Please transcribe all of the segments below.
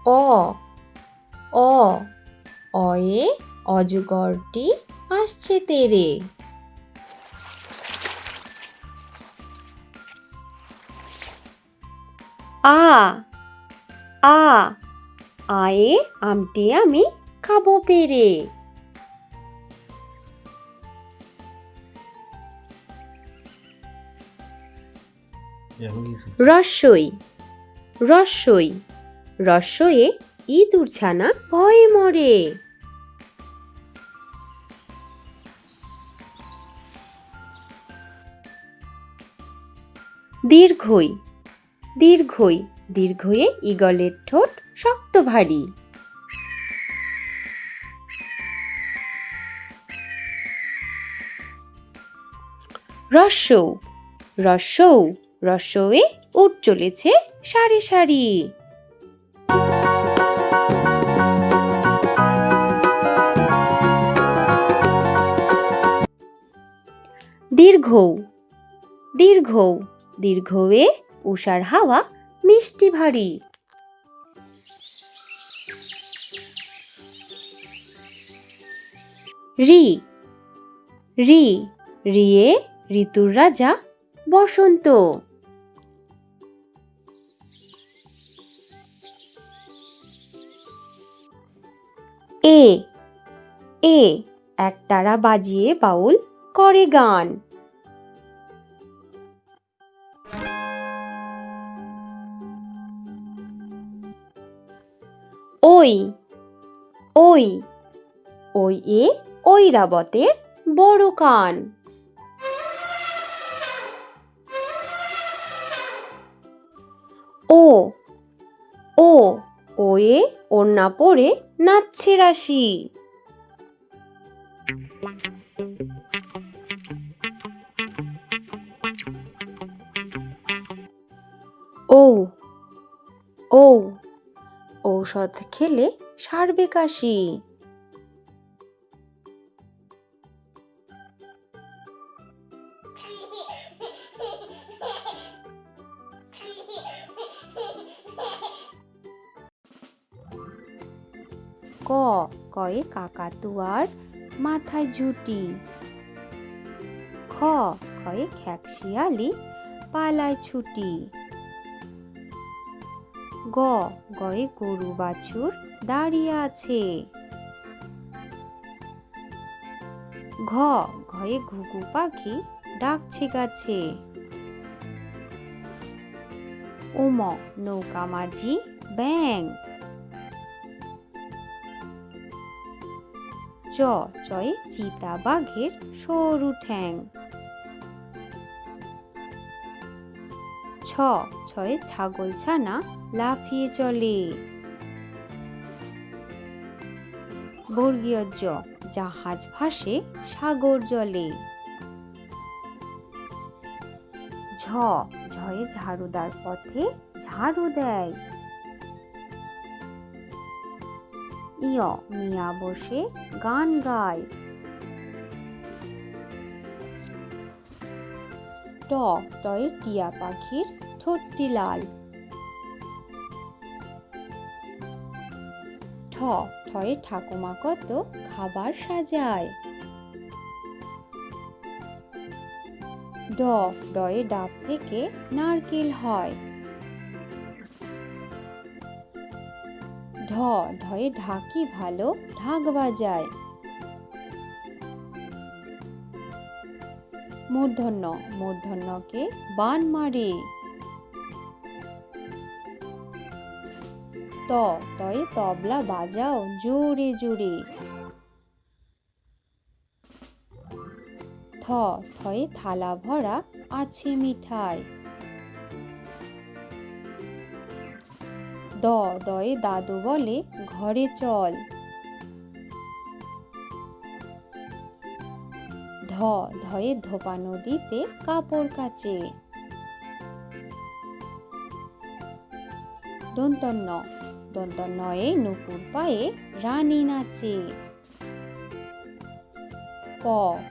অ অ অয়ে অজগরটি আসছে তেড়ে। আ আ আয়ে আমটি আমি খাবো পেরে। রস্বই রস্বই রস্বয়ে ইঁদুর ছানা ভয়ে মরে। দীর্ঘই দীর্ঘই দীর্ঘয়ে ঈগলের ঠোঁট শক্ত ভারী। রস্যৌ রস্যৌ রস্যৌয়ে উট চলেছে সারি সারি। দীর্ঘৌ দীর্ঘৌ দীর্ঘয়ে উষার হাওয়া মিষ্টি ভারী। রি রি রিয়ে ঋতুর রাজা বসন্ত। এ এ একতারা বাজিয়ে বাউল করে গান। ওই ওই ওই এ ঐরাবতের বড় কান। ও ও ওয়ে ওড়না পরে নাচছে রাশি। ঔ ঔ ঔষধ খেলে সারবে কাশি। ক কয়ে কাকাতুয়ার মাথায় ঝুঁটি। খ খয়ে খ্যাকশিয়ালি পালায় ছুটি। গ গয়ে গরু বাছুর দাঁড়িয়ে আছে। ঘ ঘয়ে ঘুঘু পাখি ডাকছে গাছে। ওম নৌকা মাঝি ব্যাং। চ চয়ে চিতা বাঘের সরু ঠ্যাং। ছ ছয়ে ছাগল ছানা লাফিয়ে চলে। বর্গীয় জ জাহাজ ভাসে সাগর জলে। ঝ ঝয়ে ঝাড়ুদার পথে ঝাড়ু দেয়। ইয় মিয়া বসে গান গায়। ট টয়ে টিয়া পাখির ঠোঁটটি লাল। ঠ ঠয়ে ঠাকুমা কত খাবার সাজায়। ড ডয়ে ডাব থেকে নারকেল হয়। ঢ ঢয়ে ঢাকি ভালো ঢাক বাজায়। মূর্ধন্য মূর্ধন্যকে বান মারে। ত তয়ে তবলা বাজাও জোরে জোরে। থ থয়ে থালা ভরা আছে মিঠাই। দ দয়ে দাদু বলে ঘরে চল। ধ ধয়ে ধোপা নদীতে কাপড় কাচে। দন্তন্য দন্তন্নয়ে নুপুর পায়ে রানী নাচে। প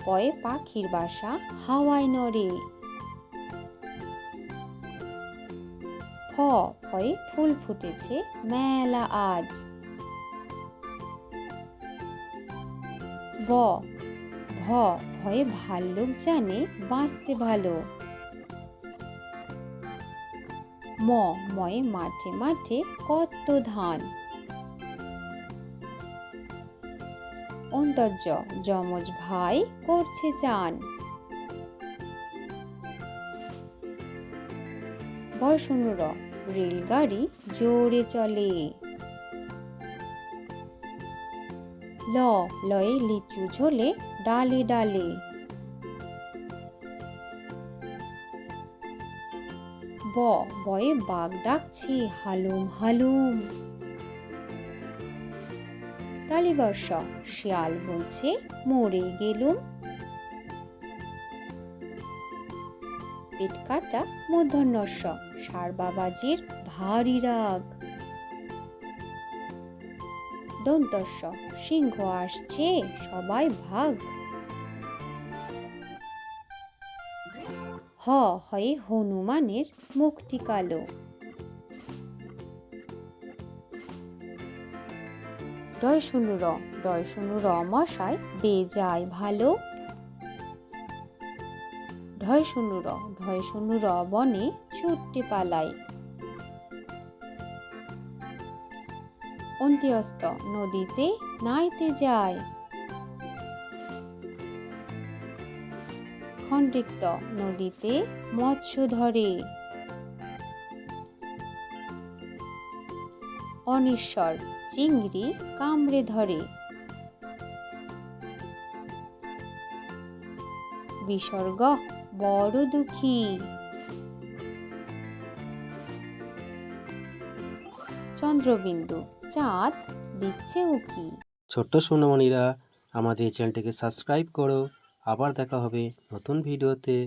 পয়ে পাখির বাসা হাওয়ায় নড়ে। ফ হয় ফুল ফুটেছে মেলা আজ। ভ ভয়ে ভাল্লুক জানে বাঁচতে ভালো। ময়ে মাঠে মাঠে কত ধান। অন্তর্য যমজ ভাই করছে চান। বয়সনুর রেলগাড়ি জোরে চলে। লয়ে লিচু ঝোলে ডালে ডালে। বয়ে বাঘ ডাকছে হালুম হালুম। তালিবর্ষ শিয়াল বলছে মরে গেলুম। পেট কাটা মূর্ধন্যস্ব ষাঁড় বাবাজির ভারী রাগ। দন্তস্ব সিংহ আসছে সবাই ভাগ। হয়ে হনুমানের মুখটি কালো। ডয় শুনু র মশাই বেজায় ভালো। ঢয় শুনু র বনে ছুটতে পালায়। অন্ত্যস্ত নদীতে নাইতে যায়। খণ্ডিক্ত নদীতে মৎস্য ধরে। অনিশ্বর চিংড়ি কামড়ে ধরে। বিসর্গ বড় দুঃখী। চন্দ্রবিন্দু চাঁদ দিচ্ছে উকি। ছোট্ট সোনামণিরা, আমাদের চ্যানেলটিকে সাবস্ক্রাইব করো। আবার দেখা হবে নতুন ভিডিওতে।